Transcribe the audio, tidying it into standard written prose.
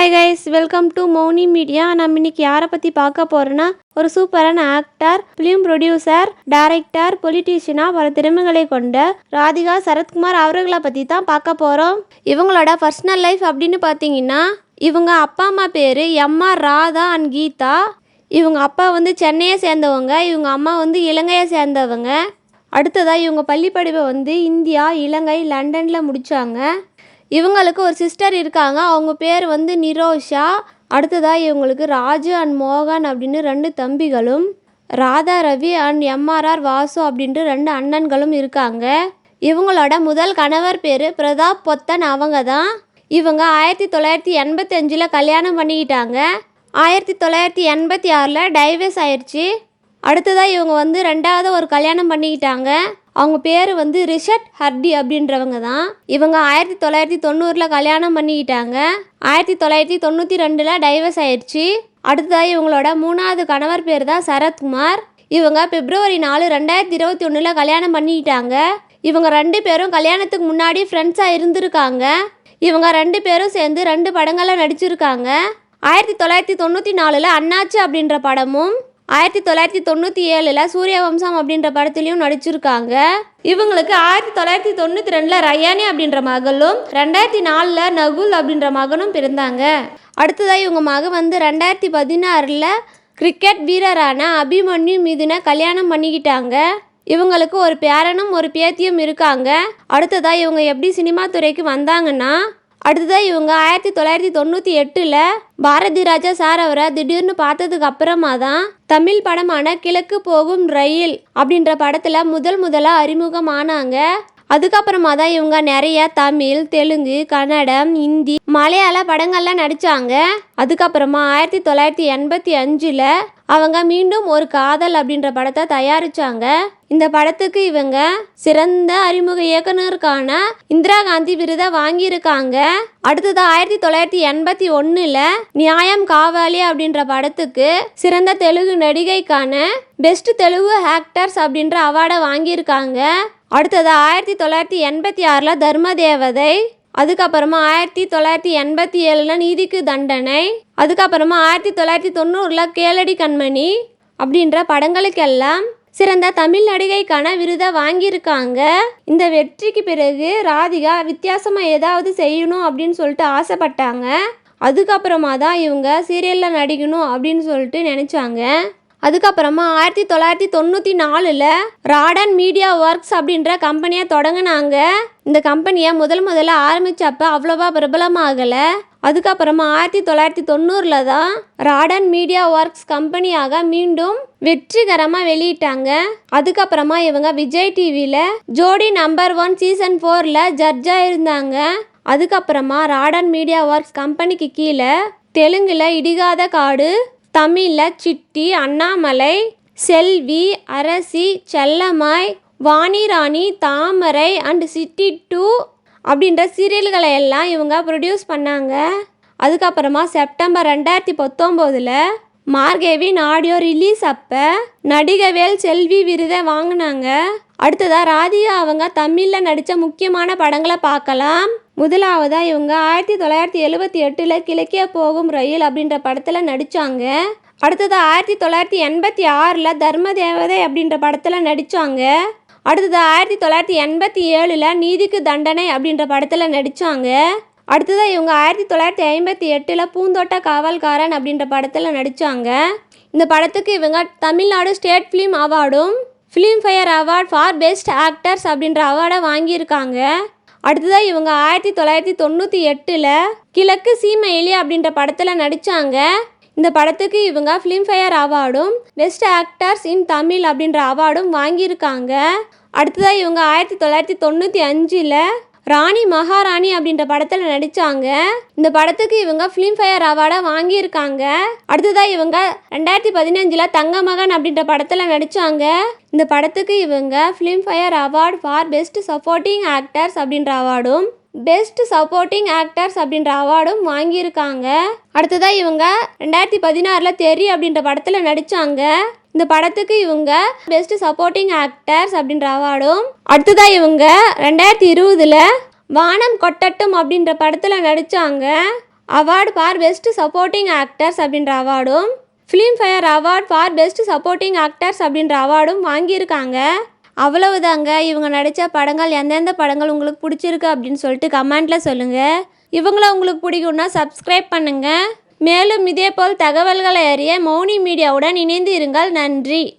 Hi guys, welcome to Mouni media. நம்ம இன்னைக்கு யாரை பற்றி பார்க்க போகிறோன்னா, ஒரு சூப்பரான ஆக்டர், ஃபிலிம் ப்ரொடியூசர், டைரக்டர், பொலிட்டீஷியனாக பல திறமைகளை கொண்ட ராதிகா சரத்குமார் அவர்களை பற்றி தான் பார்க்க போகிறோம். இவங்களோட பர்சனல் லைஃப் அப்படின்னு பார்த்தீங்கன்னா, இவங்க அப்பா அம்மா பேர் எம்ஆர் ராதா அண்ட் கீதா. இவங்க அப்பா சென்னையை சேர்ந்தவங்க, இவங்க அம்மா இலங்கையை சேர்ந்தவங்க. அடுத்ததாக இவங்க பள்ளிப்படிப்பை இந்தியா, இலங்கை, லண்டனில் முடித்தாங்க. இவங்களுக்கு ஒரு சிஸ்டர் இருக்காங்க, அவங்க பேர் நிரோஷா. அடுத்ததாக இவங்களுக்கு ராஜு அண்ட் மோகன் அப்படின்னு 2 தம்பிகளும், ராதா ரவி அண்ட் எம்ஆர்ஆர் வாசு அப்படின்ட்டு 2 அண்ணன்களும் இருக்காங்க. இவங்களோட முதல் கணவர் பேர் பிரதாப் பொத்தன். அவங்க தான். இவங்க 1985 கல்யாணம் பண்ணிக்கிட்டாங்க. 1986 டைவர்ஸ் ஆயிடுச்சு. அடுத்ததாக இவங்க 2வது ஒரு கல்யாணம் பண்ணிக்கிட்டாங்க. அவங்க பேர் ரிஷட் ஹர்டி அப்படின்றவங்க தான். இவங்க 1990 கல்யாணம் பண்ணிக்கிட்டாங்க. 1992 டைவர்ஸ் ஆயிடுச்சு. அடுத்ததாக இவங்களோட 3வது கணவர் பேர் தான் சரத்குமார். இவங்க February 4, 2021 கல்யாணம் பண்ணிக்கிட்டாங்க. இவங்க 2 பேரும் கல்யாணத்துக்கு முன்னாடி ஃப்ரெண்ட்ஸாக இருந்திருக்காங்க. இவங்க 2 பேரும் சேர்ந்து 2 படங்களில் நடிச்சிருக்காங்க. 1994 அண்ணாச்சி அப்படின்ற படமும், 1997 சூரியவம்சம் அப்படின்ற படத்துலையும் நடிச்சிருக்காங்க. இவங்களுக்கு 1992 ரயானி அப்படின்ற மகளும், 2004 நகுல் அப்படின்ற மகனும் பிறந்தாங்க. அடுத்ததாக இவங்க மகன் 2016 கிரிக்கெட் வீரரான அபிமன்யு மிதுனை கல்யாணம் பண்ணிக்கிட்டாங்க. இவங்களுக்கு ஒரு பேரனும் ஒரு பேத்தியும் இருக்காங்க. அடுத்ததாக இவங்க எப்படி சினிமா துறைக்கு வந்தாங்கன்னா, அடுத்ததாக இவங்க 1998 பாரதி ராஜா சார் அவரை திடீர்னு பார்த்ததுக்கு அப்புறமா தான் தமிழ் படமான கிழக்கு போகும் ரயில் அப்படின்ற படத்தில் முதலாக அறிமுகமானாங்க. அதுக்கப்புறமா தான் இவங்க நிறைய தமிழ், தெலுங்கு, கன்னடம், ஹிந்தி, மலையாள படங்கள்ல நடித்தாங்க. அதுக்கப்புறமா 1985 அவங்க மீண்டும் ஒரு காதல் அப்படின்ற படத்தை தயாரித்தாங்க. இந்த படத்துக்கு இவங்க சிறந்த அறிமுக இயக்குனருக்கான இந்திரா காந்தி விருதை வாங்கியிருக்காங்க. அடுத்தது 1981 நியாயம் காவாலி அப்படின்ற படத்துக்கு சிறந்த தெலுங்கு நடிகைக்கான பெஸ்ட் தெலுங்கு ஆக்டர்ஸ் அப்படின்ற அவார்டை வாங்கியிருக்காங்க. அடுத்தது 1986 தர்ம தேவதை. அதுக்கப்புறமா 1987 நீதிக்கு தண்டனை. அதுக்கப்புறமா 1990 கேளடி கண்மணி அப்படின்ற படங்களுக்கெல்லாம் சிறந்த தமிழ் நடிகைக்கான விருதை வாங்கியிருக்காங்க. இந்த வெற்றிக்கு பிறகு ராதிகா வித்தியாசமாக ஏதாவது செய்யணும் அப்படின்னு சொல்லிட்டு ஆசைப்பட்டாங்க. அதுக்கப்புறமா தான் இவங்க சீரியலில் நடிக்கணும் அப்படின்னு சொல்லிட்டு நினச்சாங்க. அதுக்கப்புறமா 1994 ராடன் மீடியா ஒர்க்ஸ் அப்படின்ற கம்பெனியை தொடங்கினாங்க. இந்த கம்பெனியை முதல்ல ஆரம்பித்தப்ப அவ்வளோவா பிரபலமாகலை. அதுக்கப்புறமா 1990 தான் ராடன் மீடியா ஒர்க்ஸ் கம்பெனியாக மீண்டும் வெற்றிகரமாக வெளியிட்டாங்க. அதுக்கப்புறமா இவங்க விஜய் டிவியில் ஜோடி நம்பர் 1 சீசன் 4 ஜட்ஜாக இருந்தாங்க. அதுக்கப்புறமா ராடன் மீடியா ஒர்க்ஸ் கம்பெனிக்கு கீழே தெலுங்குல இடிகாத காடு, தமிழில் சிட்டி, அண்ணாமலை, செல்வி, அரசி, செல்லம்மாய், வாணிராணி, தாமரை அண்ட் சிட்டி 2 அப்படின்ற சீரியல்களை எல்லாம் இவங்க ப்ரொடியூஸ் பண்ணாங்க. அதுக்கப்புறமா செப்டம்பர் 2019 மார்கேவின் ஆடியோ ரிலீஸ் அப்போ நடிகவேல் செல்வி விருதை வாங்கினாங்க. அடுத்ததாக ராதிகா அவங்க தமிழில் நடித்த முக்கியமான படங்களை பார்க்கலாம். முதலாவதாக இவங்க 1978 கிழக்கே போகும் ரயில் அப்படின்ற படத்தில் நடித்தாங்க. அடுத்ததாக 1986 தர்ம தேவதை அப்படின்ற படத்தில் நடித்தாங்க. அடுத்ததாக 1987 நீதிக்கு தண்டனை அப்படின்ற படத்தில் நடித்தாங்க. அடுத்ததாக இவங்க 1958 பூந்தோட்ட காவல்காரன் அப்படின்ற படத்தில் நடித்தாங்க. இந்த படத்துக்கு இவங்க தமிழ்நாடு ஸ்டேட் ஃபிலிம் அவார்டும், filmfare award for best actors அப்படின்ற அவார்டை வாங்கியிருக்காங்க. அடுத்ததாக இவங்க 1998 கிழக்கு சீமையிலி அப்படின்ற படத்தில் நடித்தாங்க. இந்த படத்துக்கு இவங்க ஃபிலிம்ஃபேர் அவார்டும் பெஸ்ட் ஆக்டர்ஸ் இன் தமிழ் அப்படின்ற அவார்டும் வாங்கியிருக்காங்க. அடுத்ததாக இவங்க 1995 ராணி மகாராணி அப்படின்ற படத்தில் நடித்தாங்க. இந்த படத்துக்கு இவங்க ஃபிலிம்ஃபேர் அவார்டை வாங்கியிருக்காங்க. அடுத்ததாக இவங்க 2015 தங்கமகன் அப்படின்ற படத்தில் நடித்தாங்க. இந்த படத்துக்கு இவங்க Filmfare award for best supporting actors அப்படின்ற அவார்டும், பெஸ்ட் சப்போர்ட்டிங் ஆக்டர்ஸ் அப்படின்ற அவார்டும் வாங்கியிருக்காங்க. அடுத்ததாக இவங்க 2016 தெரி அப்படின்ற படத்தில் நடித்தாங்க. இந்த படத்துக்கு இவங்க பெஸ்ட் சப்போர்ட்டிங் ஆக்டர்ஸ் அப்படின்ற அவார்டும், அடுத்ததாக இவங்க 2020 வானம் கொட்டட்டும் அப்படின்ற படத்தில் நடித்தாங்க. Award for best supporting actors அப்படின்ற அவார்டும், filmfare award for best supporting actors அப்படின்ற அவார்டும் வாங்கியிருக்காங்க. அவ்வளவுதாங்க. இவங்க நடித்த படங்கள் எந்தெந்த படங்கள் உங்களுக்கு பிடிச்சிருக்கு அப்படின்னு சொல்லிட்டு கமெண்ட்டில் சொல்லுங்கள். இவங்கள உங்களுக்கு பிடிக்கும்னா சப்ஸ்கிரைப் பண்ணுங்கள். மேலும் இதேபோல் தகவல்களை அறிய மௌனி மீடியாவுடன் இணைந்து இருங்கள். நன்றி.